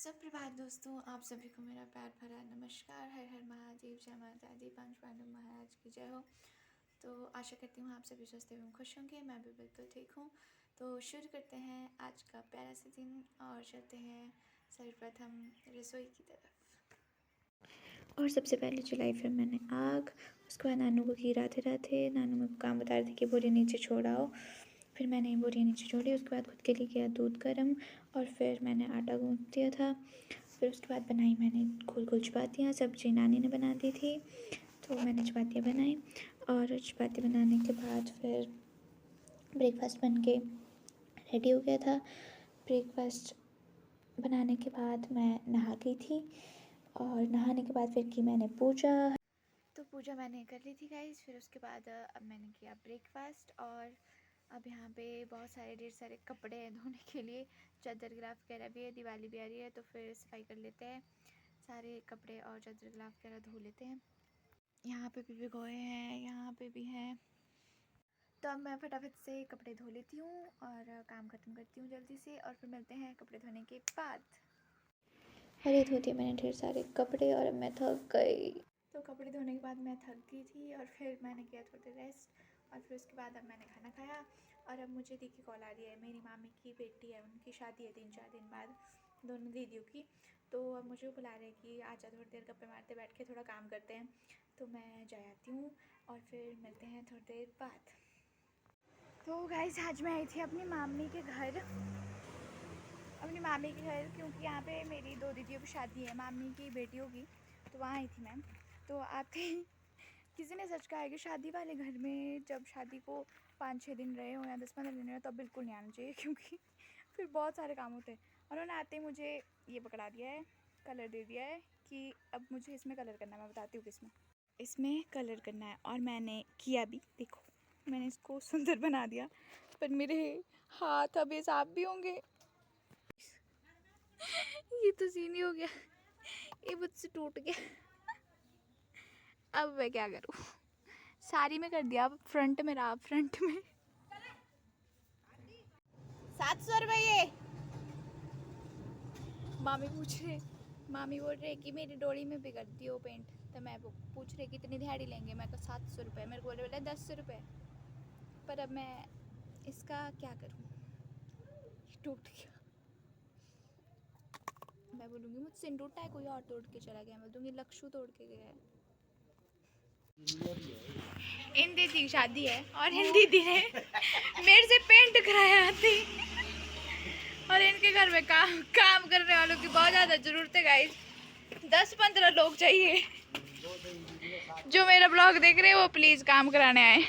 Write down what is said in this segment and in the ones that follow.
सुप्रभात दोस्तों, आप सभी को मेरा प्यार भरा नमस्कार। हर हर महादेव, जय माता दी, पंच पांडव महाराज की जय हो। तो आशा करती हूँ आप सभी स्वस्थ एवं खुश होंगे। मैं भी बिल्कुल ठीक हूँ। तो शुरू करते हैं आज का प्यारा सा दिन और चलते हैं सर्वप्रथम रसोई की तरफ। और सबसे पहले जलाई फिर मैंने आग, उसके बाद नानू को की राधे राधे। नानू मेरे को काम बता रहे थे कि बोरी नीचे छोड़ाओ, फिर मैंने बोरी नीचे छोड़ी। उसके बाद खुद के लिए किया दूध गर्म और फिर मैंने आटा गूँथ दिया था। फिर उसके बाद बनाई मैंने गोल गोल चपातियाँ। सब्जी नानी ने बना दी थी तो मैंने चपातियाँ बनाई और चपाती बनाने के बाद फिर ब्रेकफास्ट बन के रेडी हो गया था। ब्रेकफास्ट बनाने के बाद मैं नहा गई थी और नहाने के बाद फिर की मैंने पूजा। तो पूजा मैंने कर ली थी गाइस। फिर उसके बाद अब मैंने किया ब्रेकफास्ट और अब यहाँ पे बहुत सारे ढेर सारे कपड़े हैं धोने के लिए। चादर गिलाफ वगैरह भी है, दिवाली भी आ रही है तो फिर सफाई कर लेते हैं। सारे कपड़े और चादर गिलाफ वगैरह धो लेते हैं। यहाँ पे भी भिगोए हैं, यहाँ पे भी हैं। तो अब मैं फटाफट से कपड़े धो लेती हूँ और काम ख़त्म करती हूँ जल्दी से और फिर मिलते हैं कपड़े धोने के बाद। और ये धो दिए मैंने ढेर सारे कपड़े और अब मैं थक गई। तो कपड़े धोने के बाद मैं थक गई थी और फिर मैंने किया थोड़ी देर रेस्ट और फिर उसके बाद अब मैंने खाना खाया। और अब मुझे दी की कॉल आ रही है। मेरी मामी की बेटी है, उनकी शादी है 3-4 दिन बाद, दोनों दीदियों की। तो अब मुझे वो बुला रहे हैं कि आजा थोड़ी देर गप्पे मारते बैठ के थोड़ा काम करते हैं। तो मैं जा आती हूँ और फिर मिलते हैं थोड़ी देर बाद। तो गाइस आज मैं आई थी अपनी मामी के घर, क्योंकि यहाँ पे मेरी 2 दीदियों की शादी है, मामी की बेटियों की। तो वहाँ आई थी मैं। तो आते ही किसी ने सच कहा है कि शादी वाले घर में जब शादी को 5-6 दिन रहे हो या 10-15 दिन रहे हो तब बिल्कुल नहीं आना चाहिए, क्योंकि फिर बहुत सारे काम होते हैं। और उन्होंने आते ही मुझे ये पकड़ा दिया है, कलर दे दिया है कि अब मुझे इसमें कलर करना है। मैं बताती हूँ किसमें इसमें कलर करना है और मैंने किया भी। देखो मैंने इसको सुंदर बना दिया, पर मेरे हाथ अब ये साफ भी होंगे। ये तो सीन ही हो गया, ये मुझसे टूट गया। अब मैं क्या करूँ? साड़ी में कर दिया, अब फ्रंट में रहा। फ्रंट में 700 रुपये ये। मामी बोल रहे कि मेरी डोरी में भी कर दियो पेंट। तो मैं पूछ रही कितनी दिहाड़ी लेंगे। मैं को 700 रुपये। मेरे को बोले 10 रुपये। पर अब मैं इसका क्या करूँ, टूट गया। मैं बोलूँगी मुझसे नहीं टूटा है, कोई और तोड़ के चला गया। मैं बोलूँगी लक्षु तोड़ के गया है। इन दीदी की शादी है और इन दीदी ने मेरे से पेंट कराया थी और इनके घर में काम करने वालों की बहुत ज़्यादा ज़रूरत है गाइस। 10-15 लोग चाहिए। जो मेरा ब्लॉग देख रहे हैं वो प्लीज़ काम कराने आए।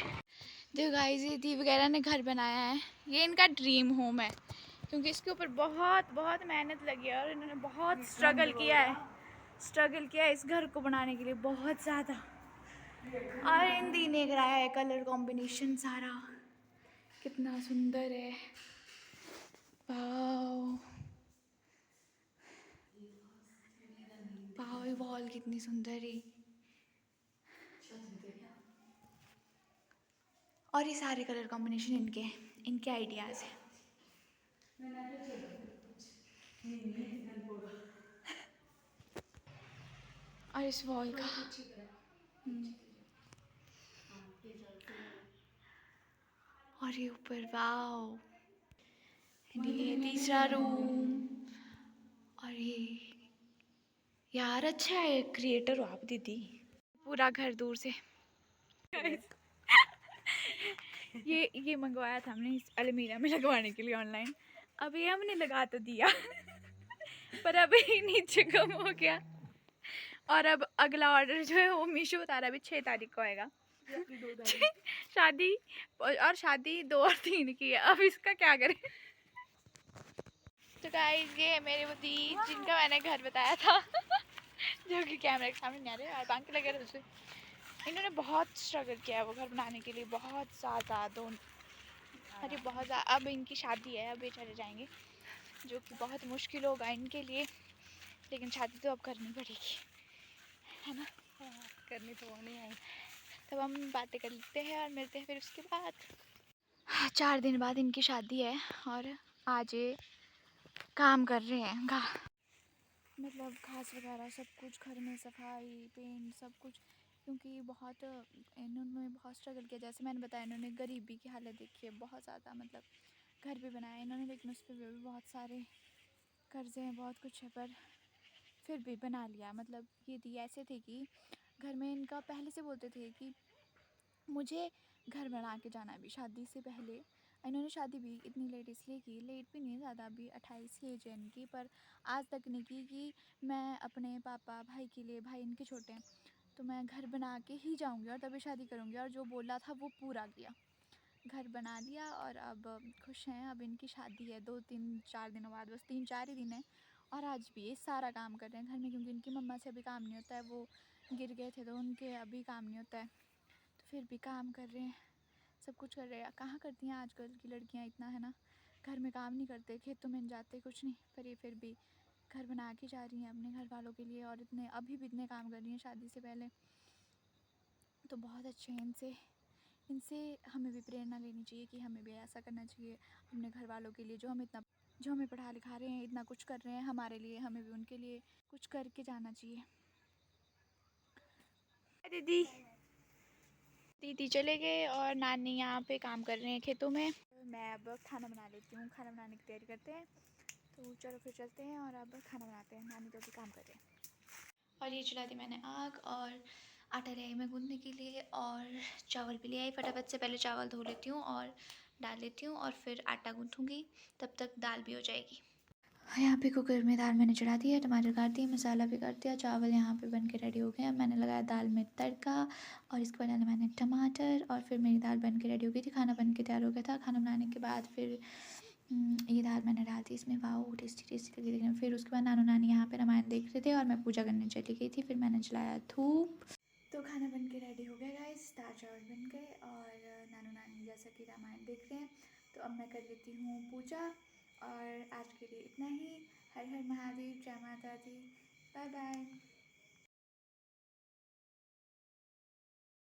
देखो गाइस, ये दी वगैरह ने घर बनाया है। ये इनका ड्रीम होम है, क्योंकि इसके ऊपर बहुत बहुत मेहनत लगी है और इन्होंने बहुत स्ट्रगल किया है इस घर को बनाने के लिए, बहुत ज़्यादा। और इन दी ने कराया है कलर कॉम्बिनेशन सारा, कितना सुंदर है। वाओ वाओ, ये वॉल कितनी सुंदर है। और ये सारे कलर कॉम्बिनेशन इनके आइडियाज़ हैं। और इस वॉल का और ये ऊपर वाओ। ये तीसरा रूम। और ये यार अच्छा है, क्रिएटर हो आप दीदी। पूरा घर दूर से ये मंगवाया था हमने इस अलमीरा में लगवाने के लिए ऑनलाइन। अब ये हमने लगा तो दिया पर अभी नीचे कम हो गया। और अब अगला ऑर्डर जो है वो मीशो बता रहा है अभी 6 तारीख को आएगा। शादी 2 और 3 की है। अब इसका क्या करें? तो गाइस ये है मेरे वो दी जिनका मैंने घर बताया था जो कि कैमरे के सामने नहीं आ रहे और बांध के लगे रहे दूसरे। इन्होंने बहुत स्ट्रगल किया है वो घर बनाने के लिए, बहुत ज़्यादा। अरे बहुत ज़्यादा। अब इनकी शादी है, अब ये चले जाएंगे, जो कि बहुत मुश्किल होगा इनके लिए, लेकिन शादी तो अब करनी पड़ेगी, है ना? करनी तो वो नहीं आई। तब हम बातें कर लेते हैं और मिलते हैं फिर उसके बाद। 4 दिन बाद इनकी शादी है और आज ये काम कर रहे हैं। मतलब घास वगैरह सब कुछ, घर में सफाई, पेंट, सब कुछ, क्योंकि बहुत इन्होंने बहुत स्ट्रगल किया। जैसे मैंने बताया, इन्होंने गरीबी की हालत देखी है बहुत ज़्यादा, मतलब घर भी बनाया इन्होंने, लेकिन उस पर भी बहुत सारे कर्जे हैं, बहुत कुछ है, पर फिर भी बना लिया। मतलब ये थी, ऐसे थे कि घर में इनका पहले से बोलते थे कि मुझे घर बना के जाना है। अभी शादी से पहले इन्होंने शादी भी इतनी लेट इसलिए की, लेट भी नहीं ज़्यादा, अभी 28 की एज है इनकी, पर आज तक नहीं की कि मैं अपने पापा भाई के लिए, भाई इनके छोटे हैं, तो मैं घर बना के ही जाऊंगी और तभी शादी करूंगी। और जो बोला था वो पूरा किया, घर बना लिया और अब खुश हैं। अब इनकी शादी है 2-3-4 दिनों बाद, बस 3-4 ही दिन है, और आज भी ये सारा काम कर रहे हैं घर में, क्योंकि इनकी मम्मा से अभी काम नहीं होता है, वो गिर गए थे तो उनके अभी काम नहीं होता है, तो फिर भी काम कर रहे हैं, सब कुछ कर रहे हैं। कहाँ करती हैं आजकल की लड़कियां इतना, है ना, घर में काम नहीं करते, खेतों में जाते कुछ नहीं, पर ये फिर भी घर बना के जा रही हैं अपने घर वालों के लिए, और इतने अभी भी इतने काम कर रही हैं शादी से पहले, तो बहुत अच्छे हैं। इनसे इनसे हमें भी प्रेरणा लेनी चाहिए कि हमें भी ऐसा करना चाहिए अपने घर वालों के लिए, जो हमें पढ़ा लिखा रहे हैं, इतना कुछ कर रहे हैं हमारे लिए, हमें भी उनके लिए कुछ करके जाना चाहिए। दीदी दीदी चले गए और नानी यहाँ पे काम कर रहे हैं खेतों में। मैं अब खाना बना लेती हूँ, खाना बनाने की तैयारी करते हैं, तो चलो फिर चलते हैं और अब खाना बनाते हैं। नानी तो भी काम कर रहे हैं। और ये चला दी मैंने आग, और आटा ले आई मैं गूँथने के लिए, और चावल भी ले आई। फटाफट से पहले चावल धो लेती हूँ और डाल लेती हूँ, और फिर आटा गूँथूँगी, तब तक दाल भी हो जाएगी। यहाँ पे कुकर में दाल मैंने चढ़ा दिया, टमाटर काट दिए, मसाला भी काट दिया, चावल यहाँ पे बन के रेडी हो गए। अब मैंने लगाया दाल में तड़का, और इसके बाद डाला मैंने टमाटर, और फिर मेरी दाल बन के रेडी हो गई थी। खाना बन के तैयार हो गया था। खाना बनाने के बाद फिर ये दाल मैंने डाल दी इसमें, वाह टेस्टी टेस्टी लगी देखने में। फिर उसके बाद नानू नानी यहाँ पे रामायण देख रहे थे और मैं पूजा करने चली गई थी। फिर मैंने जलाया धूप, तो खाना बन के रेडी हो गया गाइस, दाल चावल बन गए, और नानू नानी जैसा कि रामायण देख रहे हैं। तो अब मैं कर लेती हूँ पूजा, और आज के लिए इतना ही। हर हर महादेव, जय माता दी, बाय बाय।